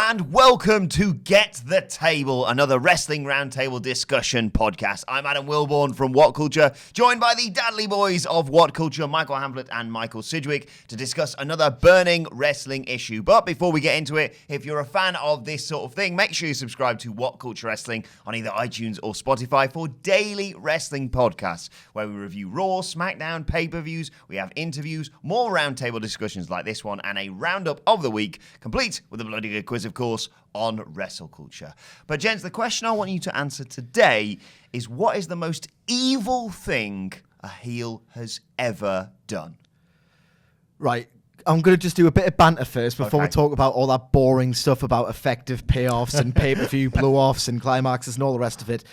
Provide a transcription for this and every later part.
and welcome to Get the Table, another wrestling roundtable discussion podcast. I'm Adam Wilbourn from What Culture, joined by the Dadley Boyz of What Culture, Michael Hamblett and Michael Sidgwick, to discuss another burning wrestling issue. But before we get into it, if you're a fan of this sort of thing, make sure you subscribe to What Culture Wrestling on either iTunes or Spotify for daily wrestling podcasts, where we review Raw, SmackDown, pay-per-views, we have interviews, more roundtable discussions like this one, and a roundup of the week, complete with a bloody good quiz, of course, on wrestle culture. But gents, the question I want you to answer today is, what is the most evil thing a heel has ever done? Right, I'm going to just do a bit of banter first before we talk about all that boring stuff about effective payoffs and pay-per-view blow-offs and climaxes and all the rest of it.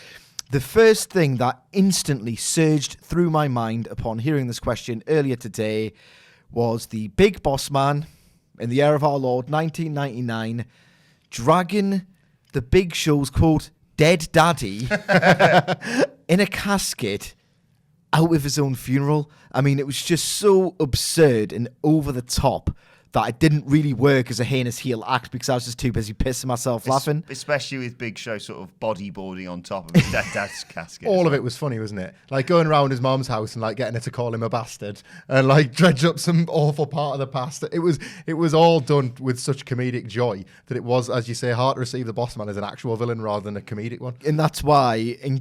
The first thing that instantly surged through my mind upon hearing this question earlier today was the Big Boss Man in the year of our Lord, 1999, dragging the Big Show's, quote, dead daddy in a casket out of his own funeral. I mean, it was just so absurd and over the top that it didn't really work as a heinous heel act because I was just too busy pissing myself laughing. Especially with Big Show sort of bodyboarding on top of his dead dad's casket. All of it was funny, wasn't it? Like going around his mom's house and like getting her to call him a bastard and like dredge up some awful part of the past. It was all done with such comedic joy that it was, as you say, hard to receive the Boss Man as an actual villain rather than a comedic one. And that's why, in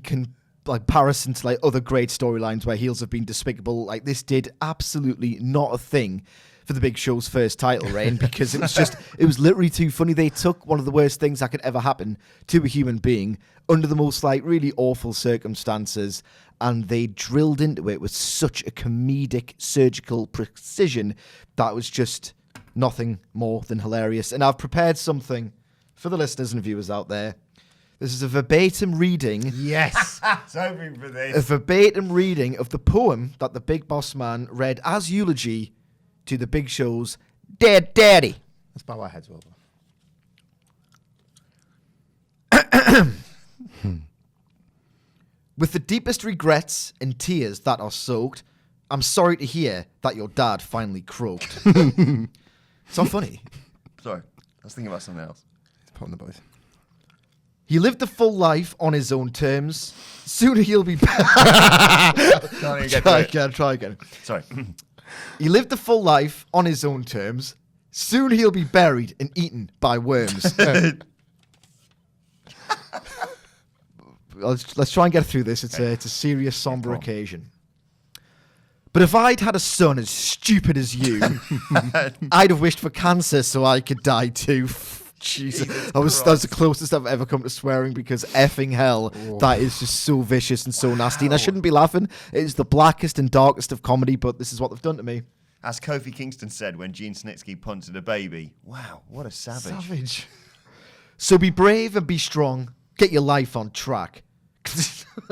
comparison to like other great storylines where heels have been despicable, like this did absolutely not a thing for the Big Show's first title reign because it was literally too funny. They took one of the worst things that could ever happen to a human being under the most like really awful circumstances, and they drilled into it with such a comedic surgical precision that was just nothing more than hilarious. And I've prepared something for the listeners and viewers out there. This is a verbatim reading. Yes. I was hoping for this. A verbatim reading of the poem that the Big Boss Man read as eulogy to the Big Show's dead daddy. Let's bow our heads, Wilbur. With the deepest regrets and tears that are soaked, I'm sorry to hear that your dad finally croaked. It's not funny. Sorry, I was thinking about something else. It's put on the boys. He lived a full life on his own terms. Soon he'll be back. Try again. Sorry. He lived a full life on his own terms. Soon he'll be buried and eaten by worms. Let's try and get through this. It's a serious, somber occasion. But if I'd had a son as stupid as you, I'd have wished for cancer so I could die too. Jesus, that was the closest I've ever come to swearing because effing hell, that is just so vicious and so nasty. And I shouldn't be laughing. It is the blackest and darkest of comedy, but this is what they've done to me. As Kofi Kingston said when Gene Snitsky punted a baby, wow, what a savage. So be brave and be strong. Get your life on track. Try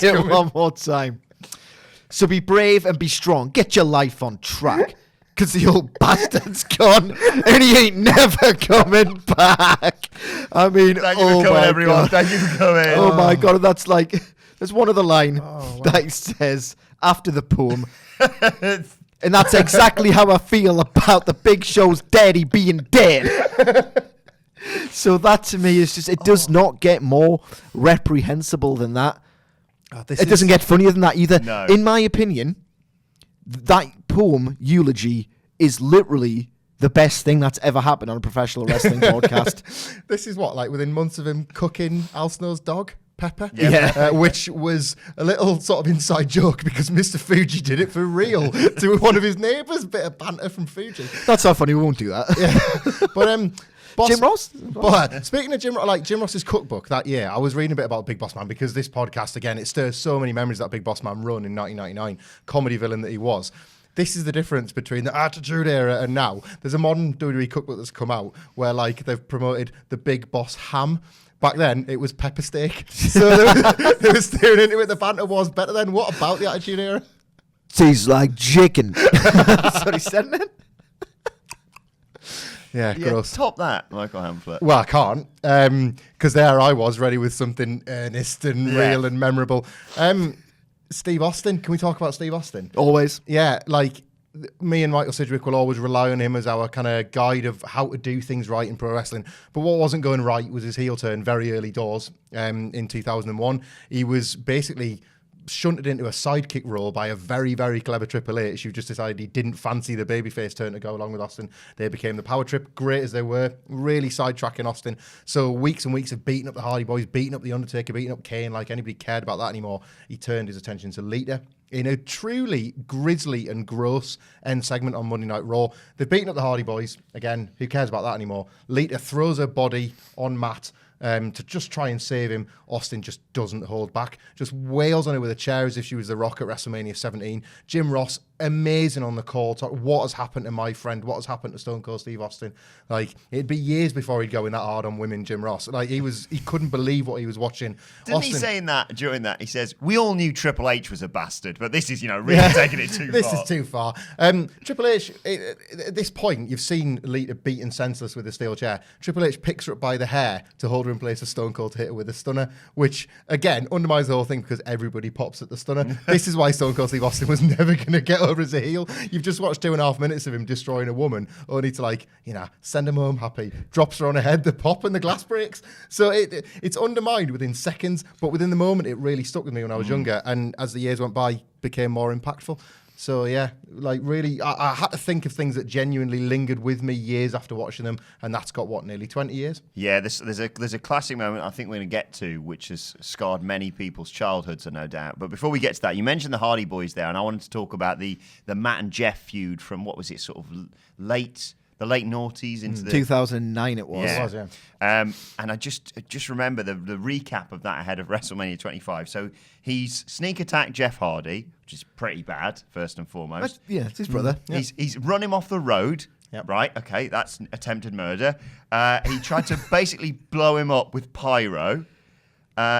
it one more time. So be brave and be strong. Get your life on track. Because the old bastard's gone and he ain't never coming back. I mean, thank you for coming, everyone. God. Thank you for coming. Oh my God, and that's like, there's one other line that he says after the poem. And that's exactly how I feel about the Big Show's daddy being dead. So that to me is just, it does not get more reprehensible than that. It doesn't get funnier than that either. No. In my opinion, that poem eulogy is literally the best thing that's ever happened on a professional wrestling podcast. This is what, like within months of him cooking Al Snow's dog, Pepper? Yeah. Which was a little sort of inside joke because Mr. Fuji did it for real to one of his neighbours. Bit of banter from Fuji. That's so funny, we won't do that. Yeah. But Jim Ross? But speaking of Jim Ross's cookbook that year, I was reading a bit about Big Boss Man because this podcast, again, it stirs so many memories of that Big Boss Man run in 1999, comedy villain that he was. This is the difference between the Attitude Era and now. There's a modern WWE cookbook that's come out where like they've promoted the Big Boss Ham. Back then, it was pepper steak. So they were steering into it. The banter was better then. What about the Attitude Era? Tastes like chicken. That's what he said in it. Yeah, gross. Top that, Michael Hamblett. Well, I can't, because there I was, ready with something earnest and real and memorable. Steve Austin, can we talk about Steve Austin? Always. Yeah, like, me and Michael Sidgwick will always rely on him as our kind of guide of how to do things right in pro wrestling. But what wasn't going right was his heel turn very early doors in 2001. He was basically shunted into a sidekick role by a very, very clever Triple H who just decided he didn't fancy the babyface turn to go along with Austin. They became the power trip, great as they were, really sidetracking Austin. So weeks and weeks of beating up the Hardy Boys, beating up The Undertaker, beating up Kane, like anybody cared about that anymore. He turned his attention to Lita in a truly grisly and gross end segment on Monday Night Raw. They've beaten up the Hardy Boys. Again, who cares about that anymore? Lita throws her body on Matt to just try and save him. Austin just doesn't hold back. Just wails on her with a chair as if she was The Rock at WrestleMania 17. Jim Ross, amazing on the call. Talk, what has happened to my friend? What has happened to Stone Cold Steve Austin? Like, it'd be years before he'd go in that hard on women, Jim Ross. Like, he couldn't believe what he was watching. Didn't he say in that, during that, he says, we all knew Triple H was a bastard, but this is, really taking it too far. This is too far. Triple H, at this point, you've seen Lita beaten senseless with a steel chair. Triple H picks her up by the hair to hold her in place for Stone Cold to hit her with a stunner, which, again, undermines the whole thing because everybody pops at the stunner. This is why Stone Cold Steve Austin was never going to get over as a heel. You've just watched 2.5 minutes of him destroying a woman, only to, send him home happy. Drops her on her head, the pop and the glass breaks. So it's undermined within seconds, but within the moment, it really stuck with me when I was younger. And as the years went by, became more impactful. So yeah, really, I had to think of things that genuinely lingered with me years after watching them, and that's got nearly 20 years. Yeah, there's a classic moment I think we're going to get to, which has scarred many people's childhoods, no doubt. But before we get to that, you mentioned the Hardy Boys there, and I wanted to talk about the Matt and Jeff feud from what was it, sort of the late noughties into the 2009 it was. Yeah. It was, yeah. And I just remember the recap of that ahead of WrestleMania 25. So he's sneak attacked Jeff Hardy, which is pretty bad, first and foremost. It's his brother. Yeah. He's run him off the road. Yep. Right, okay, that's attempted murder. He tried to basically blow him up with pyro.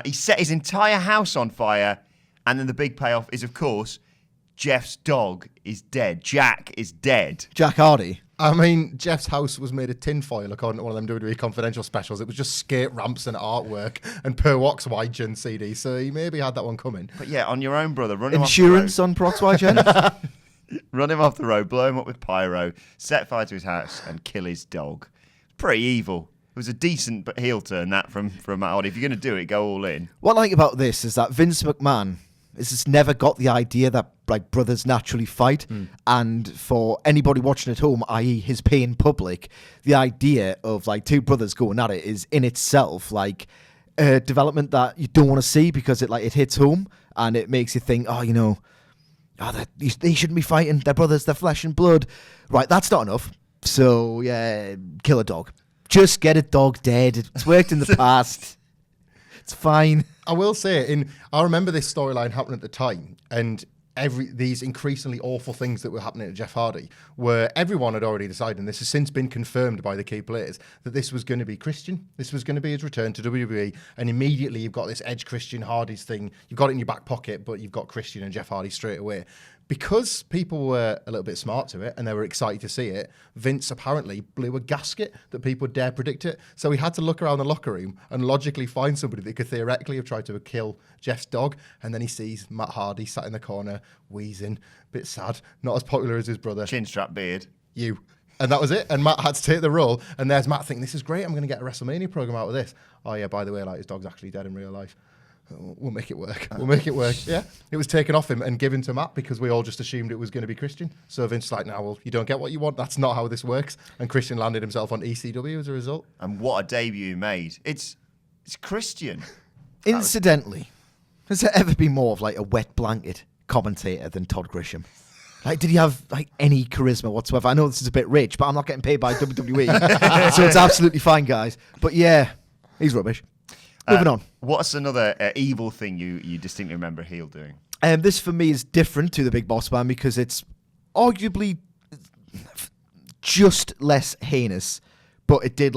He set his entire house on fire. And then the big payoff is, of course, Jeff's dog is dead. Jack is dead. Jack Hardy. I mean, Jeff's house was made of tinfoil, according to one of them WWE Confidential specials. It was just skate ramps and artwork and Per Waxweigen CD. So he maybe had that one coming. But yeah, on your own brother, run him Insurance off the road. on Proxweigen. Run him off the road, blow him up with pyro, set fire to his house, and kill his dog. Pretty evil. It was a decent heel turn, that from Matt Hardy. If you're going to do it, go all in. What I like about this is that Vince McMahon has just never got the idea that brothers naturally fight, and for anybody watching at home, i.e. his paying public, the idea of two brothers going at it is in itself a development that you don't want to see because it hits home and it makes you think, they shouldn't be fighting. They're brothers, they're flesh and blood. Right, that's not enough. So yeah, kill a dog. Just get a dog dead. It's worked in the past. It's fine. I will say, I remember this storyline happening at the time, and these increasingly awful things that were happening to Jeff Hardy, where everyone had already decided, and this has since been confirmed by the key players, that this was going to be Christian. This was going to be his return to WWE, and immediately you've got this Edge Christian Hardy's thing. You've got it in your back pocket, but you've got Christian and Jeff Hardy straight away. Because people were a little bit smart to it and they were excited to see it, Vince apparently blew a gasket that people dare predict it. So he had to look around the locker room and logically find somebody that could theoretically have tried to kill Jeff's dog. And then he sees Matt Hardy sat in the corner, wheezing, a bit sad, not as popular as his brother. Chin strap beard. And that was it. And Matt had to take the role. And there's Matt thinking, this is great. I'm going to get a WrestleMania program out of this. Oh, yeah, by the way, his dog's actually dead in real life. We'll make it work. Yeah. It was taken off him and given to Matt because we all just assumed it was going to be Christian. So Vince's you don't get what you want. That's not how this works. And Christian landed himself on ECW as a result. And what a debut he made. It's Christian. Incidentally, has there ever been more of a wet blanket commentator than Todd Grisham? Did he have any charisma whatsoever? I know this is a bit rich, but I'm not getting paid by WWE. So it's absolutely fine, guys. But yeah, he's rubbish. Moving on. What's another evil thing you distinctly remember heel doing? This for me is different to the Big Boss Man because it's arguably just less heinous, but it did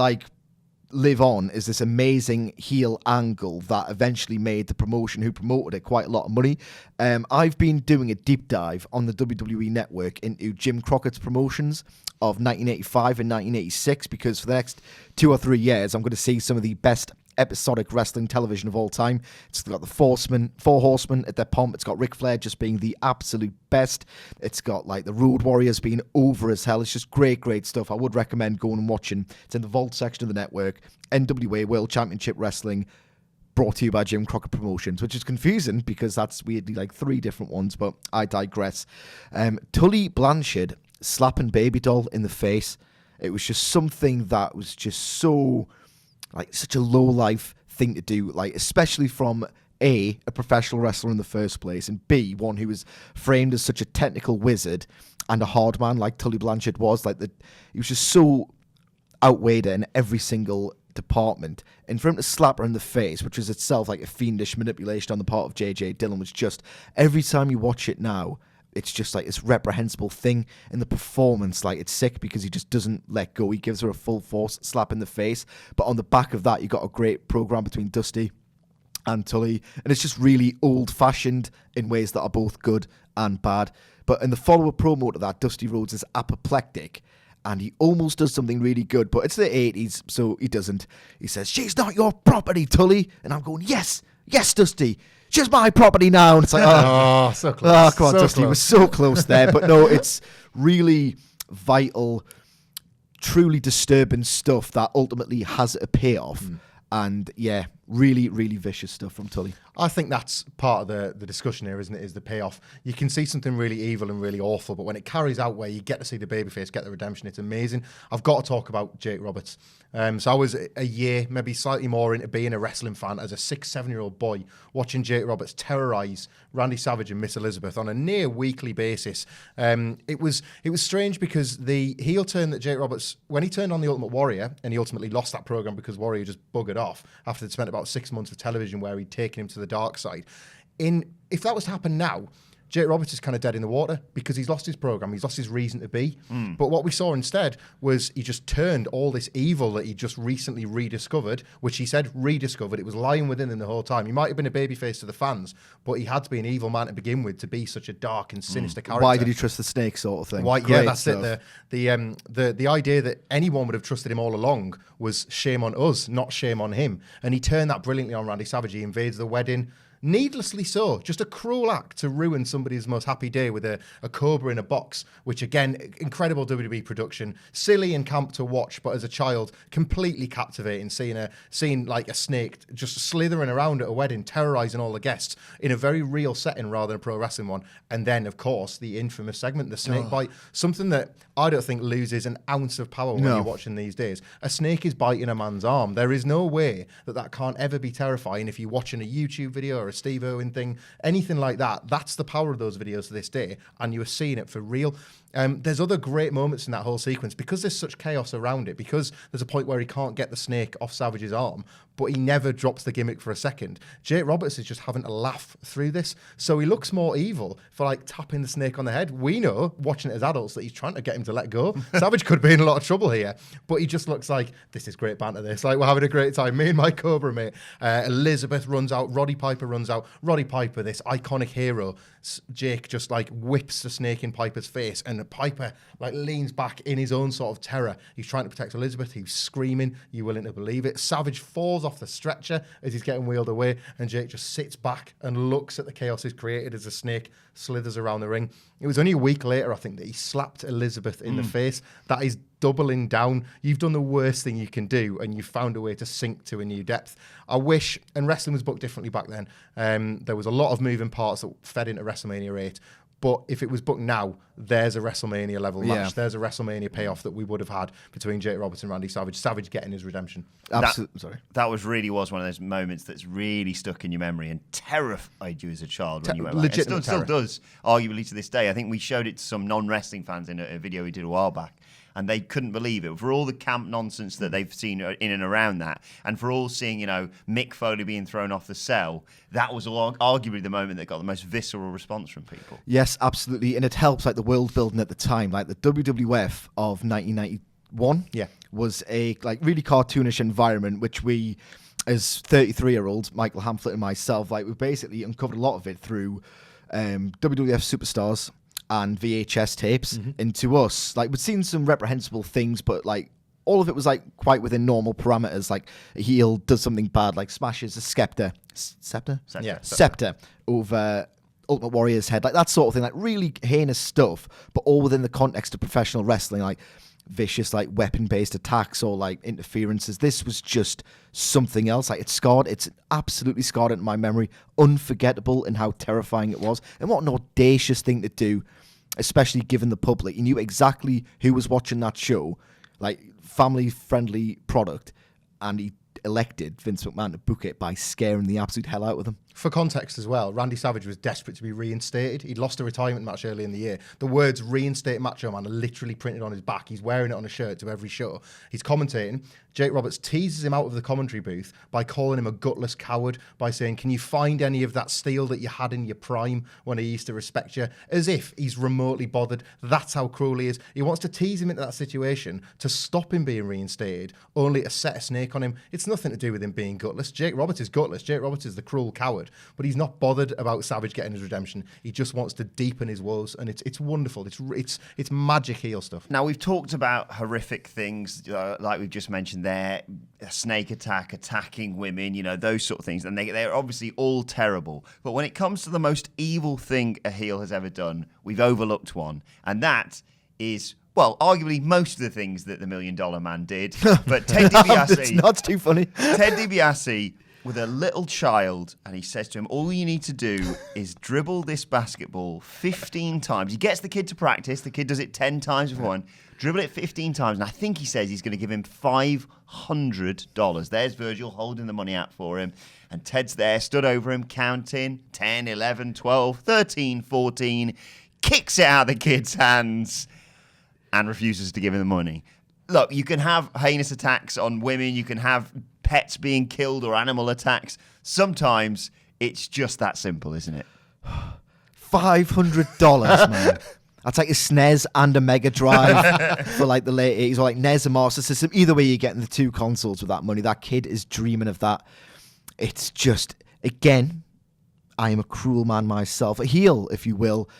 live on as this amazing heel angle that eventually made the promotion who promoted it quite a lot of money. I've been doing a deep dive on the WWE Network into Jim Crockett's promotions of 1985 and 1986 because for the next 2 or 3 years I'm going to see some of the best episodic wrestling television of all time. It's got the four horsemen at their pomp. It's got Ric Flair just being the absolute best. It's got like the Road Warriors being over as hell. It's just great stuff. I would recommend going and watching. It's in the Vault section of the network. NWA World Championship Wrestling, brought to you by Jim Crockett Promotions, which is confusing because that's weirdly like 3 different ones, but I digress. Tully Blanchard slapping Baby Doll in the face. It was just something that was just so, like, such a low-life thing to do, like, especially from A, a professional wrestler in the first place, and B, one who was framed as such a technical wizard and a hard man like Tully Blanchard was. Like, he was just so outweighed in every single department, and for him to slap her in the face, which was itself like a fiendish manipulation on the part of JJ Dillon, was just, every time you watch it now, it's just like this reprehensible thing in the performance. Like, it's sick because he just doesn't let go. He gives her a full force slap in the face, but on the back of that, you got a great program between Dusty and Tully, and it's just really old-fashioned in ways that are both good and bad. But in the follow-up promo to that, Dusty Rhodes is apoplectic, and he almost does something really good, but it's the 80s, so he doesn't. He says, "She's not your property, Tully." And I'm going, yes, Dusty. She's my property now. And it's like, oh, so close. Oh, come on, so Dusty. close. Was so close there. But no, it's really vital, truly disturbing stuff that ultimately has a payoff. And yeah, really vicious stuff from Tully. I think that's part of the discussion here, isn't it? Is the payoff. You can see something really evil and really awful, but when it carries out where you get to see the babyface get the redemption, it's amazing. I've got to talk about Jake Roberts. So I was a year, maybe slightly more, into being a wrestling fan as a 6-7-year-old boy, watching Jake Roberts terrorise Randy Savage and Miss Elizabeth on a near weekly basis. It was strange because the heel turn that Jake Roberts, when he turned on the Ultimate Warrior, and he ultimately lost that program because Warrior just buggered off after they'd spent about 6 months of television where he'd taken him to the dark side. If that was to happen now, Jake Roberts is kind of dead in the water because he's lost his program, he's lost his reason to be. But what we saw instead was he just turned all this evil that he just recently rediscovered, which he said rediscovered, it was lying within him the whole time. He might have been a babyface to the fans, but he had to be an evil man to begin with to be such a dark and sinister character. Why did he trust the snake, sort of thing? Yeah, that's stuff. It. The idea that anyone would have trusted him all along was shame on us, not shame on him. And he turned that brilliantly on Randy Savage. He invades the wedding. Needlessly so, just a cruel act to ruin somebody's most happy day with a cobra in a box, which again, incredible WWE production, silly and camp to watch, but as a child, completely captivating, seeing like a snake just slithering around at a wedding, terrorizing all the guests in a very real setting rather than a pro wrestling one. And then, of course, the infamous segment, the snake bite, something that I don't think loses an ounce of power when you're watching these days. A snake is biting a man's arm. There is no way that can't ever be terrifying if you're watching a YouTube video or a Steve Irwin thing, anything like that. That's the power of those videos to this day, and you are seeing it for real. There's other great moments in that whole sequence because there's such chaos around it, because there's a point where he can't get the snake off Savage's arm, but he never drops the gimmick for a second. Jake Roberts is just having a laugh through this, so he looks more evil for like tapping the snake on the head. We know, watching it as adults, that he's trying to get him to let go. Savage could be in a lot of trouble here, but he just looks like, this is great banter, this. Like, we're having a great time. Me and my Cobra mate. Elizabeth runs out. Roddy Piper runs out. Roddy Piper, this iconic hero. Jake just like whips the snake in Piper's face, and Piper like leans back in his own sort of terror. He's trying to protect Elizabeth. He's screaming. You willing to believe it? Savage falls off the stretcher as he's getting wheeled away, and Jake just sits back and looks at the chaos he's created as the snake slithers around the ring. It was only a week later, I think, that he slapped Elizabeth in the face. That is doubling down. You've done the worst thing you can do, and you found a way to sink to a new depth. I wish, and wrestling was booked differently back then, there was a lot of moving parts that fed into WrestleMania 8. But if it was booked now, there's a WrestleMania level match. There's a WrestleMania payoff that we would have had between Jake Roberts and Randy Savage. Savage getting his redemption. Absolutely. That was one of those moments that's really stuck in your memory and terrified you as a child when you went back. It still does, arguably to this day. I think we showed it to some non-wrestling fans in a video we did a while back, and they couldn't believe it. For all the camp nonsense that they've seen in and around that, and for all seeing, Mick Foley being thrown off the cell, that was arguably the moment that got the most visceral response from people. Yes, absolutely. And it helps, like, the world building at the time. Like, the WWF of 1991 was a really cartoonish environment, which we, as 33-year-olds, Michael Hamflett and myself, we basically uncovered a lot of it through WWF Superstars and VHS tapes. And to us, we'd seen some reprehensible things, but all of it was like quite within normal parameters. Like a heel does something bad, like smashes a scepter over Ultimate Warrior's head, like that sort of thing, like really heinous stuff, but all within the context of professional wrestling, like vicious, like weapon-based attacks or like interferences. This was just something else. Like it's absolutely scarred into my memory, unforgettable in how terrifying it was, and what an audacious thing to do, especially given the public. You knew exactly who was watching that show, like family-friendly product, and he elected Vince McMahon to book it by scaring the absolute hell out of them. For context as well, Randy Savage was desperate to be reinstated. He'd lost a retirement match early in the year. The words "reinstate Macho Man" are literally printed on his back. He's wearing it on a shirt to every show. He's commentating. Jake Roberts teases him out of the commentary booth by calling him a gutless coward, by saying, "Can you find any of that steel that you had in your prime when he used to respect you?" As if he's remotely bothered. That's how cruel he is. He wants to tease him into that situation to stop him being reinstated, only to set a snake on him. It's nothing to do with him being gutless. Jake Roberts is gutless. Jake Roberts is the cruel coward. But he's not bothered about Savage getting his redemption. He just wants to deepen his woes, and it's wonderful. It's magic heel stuff. Now, we've talked about horrific things, like we've just mentioned there, a snake attack, attacking women, those sort of things, and they're obviously all terrible. But when it comes to the most evil thing a heel has ever done, we've overlooked one, and that is, well, arguably most of the things that the $1 Million Man did. But Ted DiBiase... It's not too funny. Ted DiBiase... with a little child, and he says to him, all you need to do is dribble this basketball 15 times. He gets the kid to practice. The kid does it 10 times before one. Dribble it 15 times, and I think he says he's going to give him $500. There's Virgil holding the money out for him, and Ted's there, stood over him, counting 10, 11, 12, 13, 14, kicks it out of the kid's hands, and refuses to give him the money. Look, you can have heinous attacks on women, you can have pets being killed or animal attacks. Sometimes it's just that simple, isn't it? $500, man. I'll take a SNES and a Mega Drive for like the late 80s, or like NES and Master System. Either way, you're getting the two consoles with that money. That kid is dreaming of that. It's just, again, I am a cruel man myself. A heel, if you will.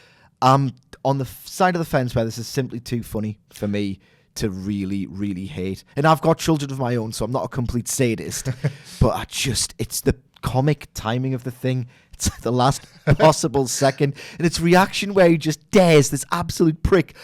On the side of the fence where this is simply too funny for me to really, really hate. And I've got children of my own, so I'm not a complete sadist. But it's the comic timing of the thing. It's the last possible second. And its reaction where he just dares, this absolute prick,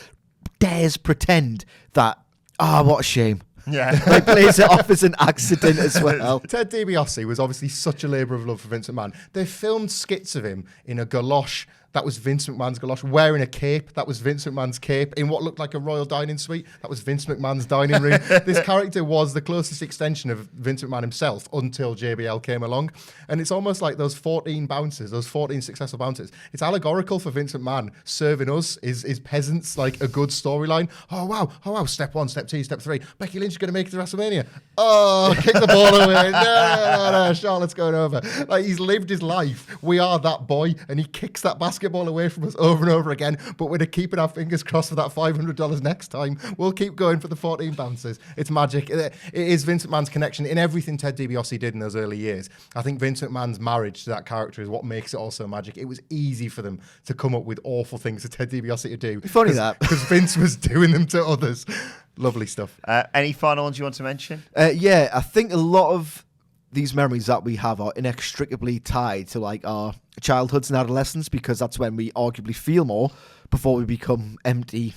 dares pretend that, what a shame. Yeah. Like plays it off as an accident as well. Ted DiBiase was obviously such a labour of love for Vince McMahon. They filmed skits of him in a galosh. That was Vince McMahon's galosh. Wearing a cape. That was Vince McMahon's cape. In what looked like a royal dining suite. That was Vince McMahon's dining room. This character was the closest extension of Vince McMahon himself until JBL came along. And it's almost like those 14 bouncers, those 14 successful bouncers. It's allegorical for Vince McMahon serving us, his peasants, like a good storyline. Oh, wow. Step 1, step 2, step 3. Becky Lynch is going to make it to WrestleMania. Oh, kick the ball away. No. Charlotte's going over. Like, he's lived his life. We are that boy. And he kicks that basketball away from us over and over again, but we're keeping our fingers crossed for that $500 next time. We'll keep going for the 14 bounces. It's magic. It is Vince McMahon's connection in everything Ted DiBiase did in those early years. I think Vince McMahon's marriage to that character is what makes it also magic. It was easy for them to come up with awful things for Ted DiBiase to do. Funny that. Because Vince was doing them to others. Lovely stuff. Any final ones you want to mention? Yeah, I think a lot of these memories that we have are inextricably tied to like our childhoods and adolescence, because that's when we arguably feel more before we become empty,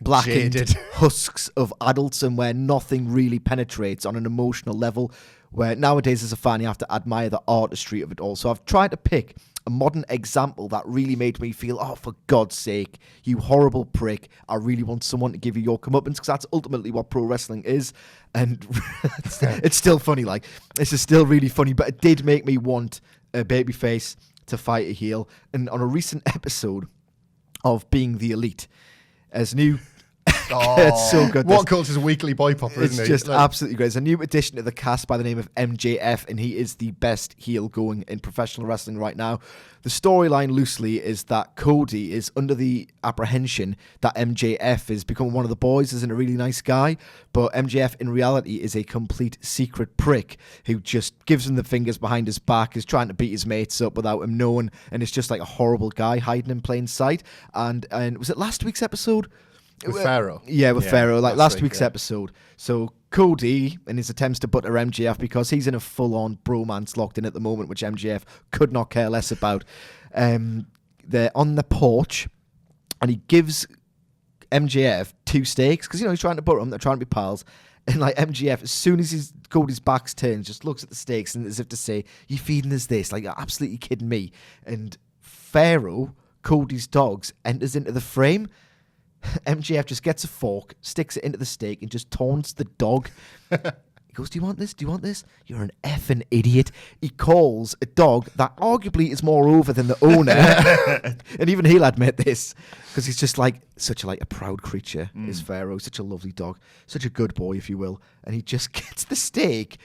blackened Jaded husks of adults, and where nothing really penetrates on an emotional level, where nowadays as a fan you have to admire the artistry of it all. So I've tried to pick a modern example that really made me feel, oh, for God's sake, you horrible prick, I really want someone to give you your comeuppance, because that's ultimately what pro wrestling is. And it's still funny, like, this is still really funny, but it did make me want a babyface to fight a heel. And on a recent episode of Being the Elite, as new... it's so good. What Culture's weekly boy popper, isn't it? It's just absolutely great. There's a new addition to the cast by the name of MJF, and he is the best heel going in professional wrestling right now. The storyline loosely is that Cody is under the apprehension that MJF is becoming one of the boys, isn't a really nice guy, but MJF in reality is a complete secret prick who just gives him the fingers behind his back, is trying to beat his mates up without him knowing, and it's just like a horrible guy hiding in plain sight. And was it last week's episode? With Pharaoh. Yeah, with Pharaoh. Like last week's episode. So Cody, in his attempts to butter MJF, because he's in a full-on bromance locked in at the moment, which MJF could not care less about. They're on the porch, and he gives MJF 2 steaks, because, he's trying to butter them, they're trying to be pals. And like MJF, as soon as Cody's back's turned, just looks at the steaks and as if to say, "You feeding us this? Like, you're absolutely kidding me." And Pharaoh, Cody's dogs, enters into the frame. MJF just gets a fork, sticks it into the steak, and just taunts the dog. He goes, "Do you want this? Do you want this? You're an effing idiot." He calls a dog that arguably is more over than the owner. And even he'll admit this, because he's just like such a proud creature, is Pharaoh. Such a lovely dog. Such a good boy, if you will. And he just gets the steak,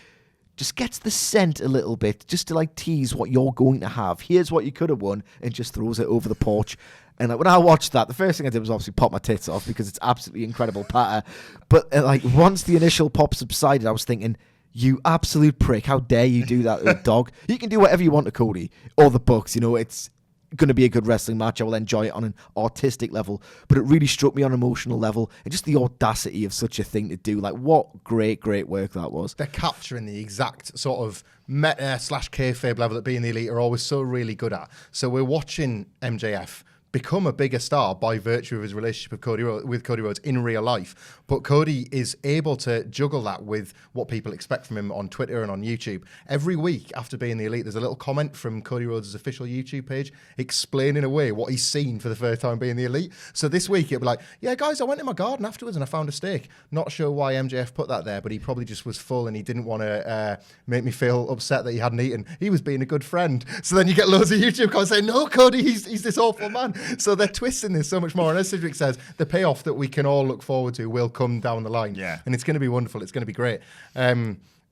just gets the scent a little bit, just to tease what you're going to have. Here's what you could have won, and just throws it over the porch. And when I watched that, the first thing I did was obviously pop my tits off, because it's absolutely incredible patter. But once the initial pop subsided, I was thinking, "You absolute prick, how dare you do that to a dog?" You can do whatever you want to Cody or the Bucks. It's going to be a good wrestling match. I will enjoy it on an artistic level. But it really struck me on an emotional level. And just the audacity of such a thing to do. What great work that was. They're capturing the exact sort of meta/kayfabe level that Being the Elite are always so really good at. So we're watching MJF become a bigger star by virtue of his relationship with Cody Rhodes in real life. But Cody is able to juggle that with what people expect from him on Twitter and on YouTube. Every week after Being the Elite, there's a little comment from Cody Rhodes' official YouTube page explaining away what he's seen for the first time Being the Elite. So this week it'll be like, "Yeah, guys, I went in my garden afterwards and I found a steak." Not sure why MJF put that there, but he probably just was full and he didn't want to make me feel upset that he hadn't eaten. He was being a good friend. So then you get loads of YouTube comments saying, "No, Cody, he's this awful man." So they're twisting this so much more. And as Cedric says, the payoff that we can all look forward to will come down the line. Yeah. And it's going to be wonderful. It's going to be great.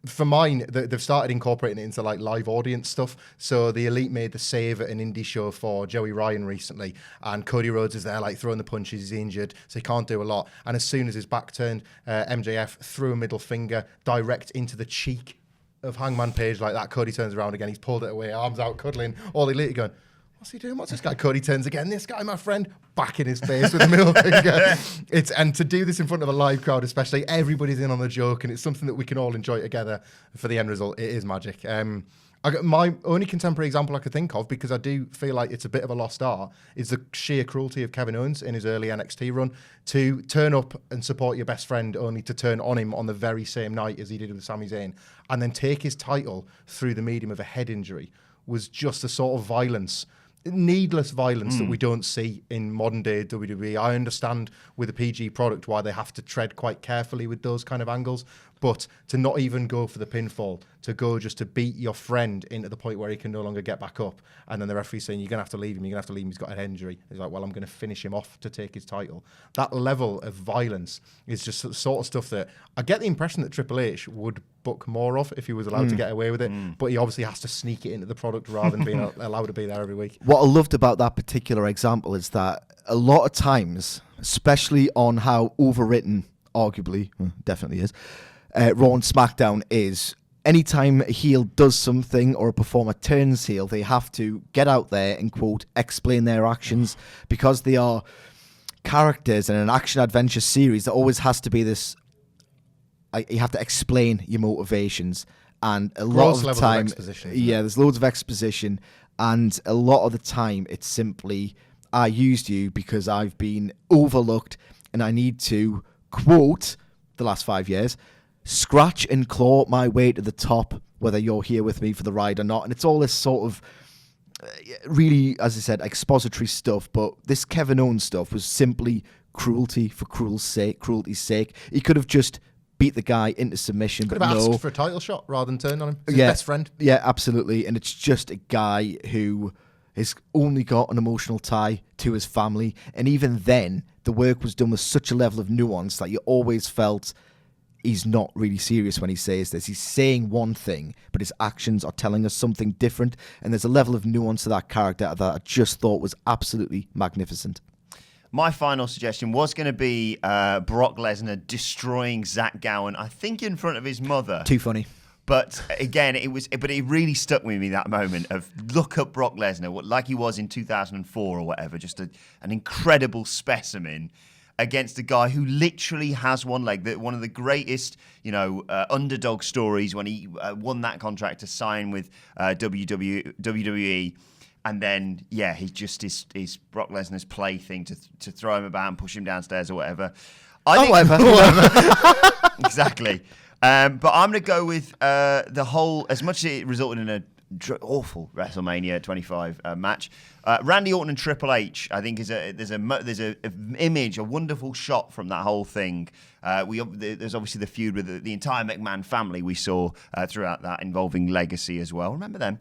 For mine, they've started incorporating it into live audience stuff. So the Elite made the save at an indie show for Joey Ryan recently, and Cody Rhodes is there throwing the punches. He's injured, so he can't do a lot. And as soon as his back turned, MJF threw a middle finger direct into the cheek of Hangman Page like that. Cody turns around again. He's pulled it away, arms out, cuddling. All the Elite going, "What's he doing? What's this guy?" Cody turns again. "This guy, my friend," back in his face with a middle finger. And to do this in front of a live crowd, especially, everybody's in on the joke, and it's something that we can all enjoy together. For the end result, it is magic. My only contemporary example I could think of, because I do feel like it's a bit of a lost art, is the sheer cruelty of Kevin Owens in his early NXT run to turn up and support your best friend only to turn on him on the very same night as he did with Sami Zayn, and then take his title through the medium of a head injury. Was just a sort of violence, needless violence that we don't see in modern day WWE. I understand with a PG product why they have to tread quite carefully with those kind of angles, but to not even go for the pinfall, to go just to beat your friend into the point where he can no longer get back up, and then the referee saying, "You're going to have to leave him, he's got a head injury." He's like, "Well, I'm going to finish him off to take his title." That level of violence is just the sort of stuff that I get the impression that Triple H would book more of if he was allowed to get away with it, but he obviously has to sneak it into the product rather than being allowed to be there every week. What I loved about that particular example is that a lot of times, especially on how overwritten, arguably, definitely is, Raw and SmackDown is, anytime a heel does something or a performer turns heel, they have to get out there and, quote, explain their actions, because they are characters in an action-adventure series. There always has to be this, you have to explain your motivations. And a lot of the time, there's loads of exposition, and a lot of the time it's simply, "I used you because I've been overlooked and I need to," quote, the last 5 years, "scratch and claw my way to the top, whether you're here with me for the ride or not." And it's all this sort of really, as I said, expository stuff, but this Kevin Owens stuff was simply cruelty for cruelty's sake. He could have just beat the guy into submission, Could but have no. asked for a title shot rather than turn on him. His best friend. Yeah, absolutely. And it's just a guy who has only got an emotional tie to his family. And even then, the work was done with such a level of nuance that you always felt he's not really serious when he says this. He's saying one thing, but his actions are telling us something different. And there's a level of nuance to that character that I just thought was absolutely magnificent. My final suggestion was going to be Brock Lesnar destroying Zach Gowen, I think in front of his mother. Too funny. But again, it really stuck with me, that moment of look up Brock Lesnar, like he was in 2004 or whatever, just an incredible specimen. against a guy who literally has one leg. One of the greatest, underdog stories when he won that contract to sign with WWE. And then, he just is Brock Lesnar's plaything to throw him about and push him downstairs or whatever. Whatever. Exactly. But I'm going to go with the whole, as much as it resulted in an awful WrestleMania 25 match. Randy Orton and Triple H, I think, there's a image, a wonderful shot from that whole thing. There's obviously the feud with the entire McMahon family we saw throughout that, involving Legacy as well. Remember them?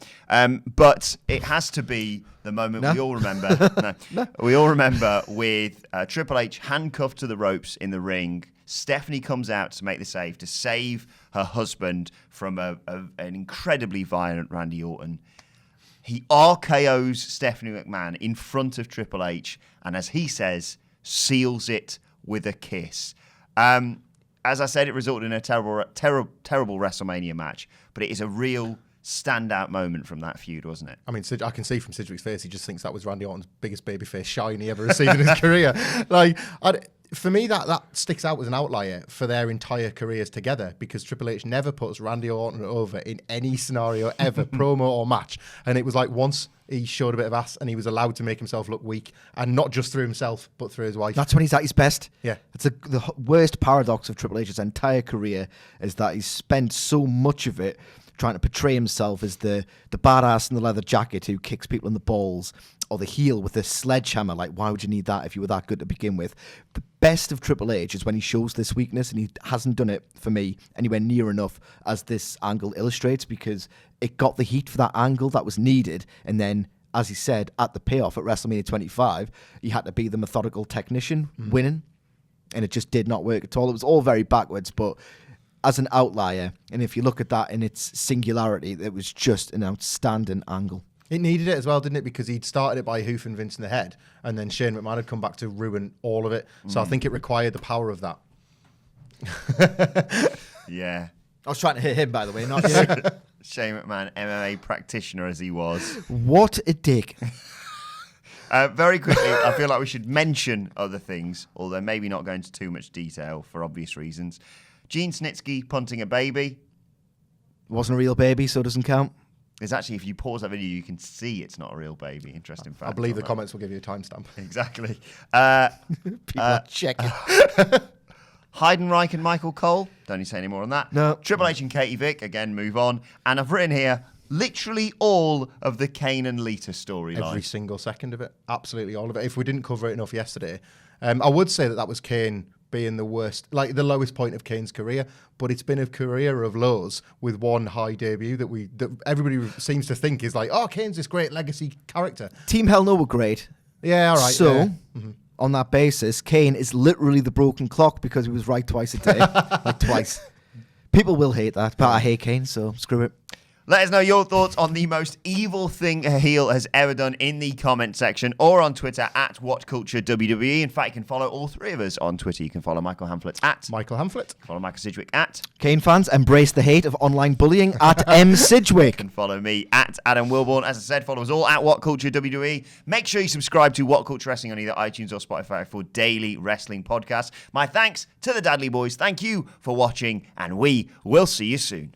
But it has to be the moment we all remember. We all remember with Triple H handcuffed to the ropes in the ring. Stephanie comes out to make the save, to save her husband from an incredibly violent Randy Orton. He RKO's Stephanie McMahon in front of Triple H, and as he says, seals it with a kiss. As I said, it resulted in a terrible WrestleMania match, but it is a real standout moment from that feud, wasn't it? I mean, I can see from Sidgwick's face, he just thinks that was Randy Orton's biggest babyface shine he ever received in his career. For me, that sticks out as an outlier for their entire careers together, because Triple H never puts Randy Orton over in any scenario ever, promo or match. And it was like once he showed a bit of ass and he was allowed to make himself look weak, and not just through himself, but through his wife. That's when he's at his best. Yeah. It's the worst paradox of Triple H's entire career, is that he's spent so much of it trying to portray himself as the badass in the leather jacket who kicks people in the balls, or the heel with a sledgehammer. Like, why would you need that if you were that good to begin with? The best of Triple H is when he shows this weakness, and he hasn't done it, for me, anywhere near enough as this angle illustrates, because it got the heat for that angle that was needed. And then, as he said, at the payoff at WrestleMania 25, he had to be the methodical technician winning, and it just did not work at all. It was all very backwards, but as an outlier, and if you look at that in its singularity, it was just an outstanding angle. It needed it as well, didn't it? Because he'd started it by hoofing Vince in the head, and then Shane McMahon had come back to ruin all of it. So I think it required the power of that. Yeah. I was trying to hit him, by the way, not you. Shane McMahon, MMA practitioner as he was. What a dick. Very quickly, I feel like we should mention other things, although maybe not go into too much detail for obvious reasons. Gene Snitsky punting a baby. Wasn't a real baby, so it doesn't count. There's actually, if you pause that video, you can see it's not a real baby. Interesting fact. I believe the comments will give you a timestamp. Exactly. People are checking. Heidenreich and Michael Cole. Don't need to say any more on that. No. Triple H and Katie Vick. Again, move on. And I've written here literally all of the Kane and Lita storyline. Every single second of it. Absolutely all of it. If we didn't cover it enough yesterday. I would say that was Kane being the worst, like the lowest point of Kane's career, but it's been a career of lows with one high debut that everybody seems to think is like, oh, Kane's this great legacy character. Team Hell No were great. Yeah, all right. So, yeah. on that basis, Kane is literally the broken clock, because he was right twice a day. Like twice. People will hate that, but I hate Kane, so screw it. Let us know your thoughts on the most evil thing a heel has ever done in the comment section, or on Twitter at WhatCultureWWE. In fact, you can follow all three of us on Twitter. You can follow Michael Hamflett at Michael Hamflett. Follow Michael Sidgwick at Kane fans, embrace the hate of online bullying at M. Sidgwick. You can follow me at Adam Wilbourn. As I said, follow us all at WhatCultureWWE. Make sure you subscribe to What Culture Wrestling on either iTunes or Spotify for daily wrestling podcasts. My thanks to the Dadley Boyz. Thank you for watching, and we will see you soon.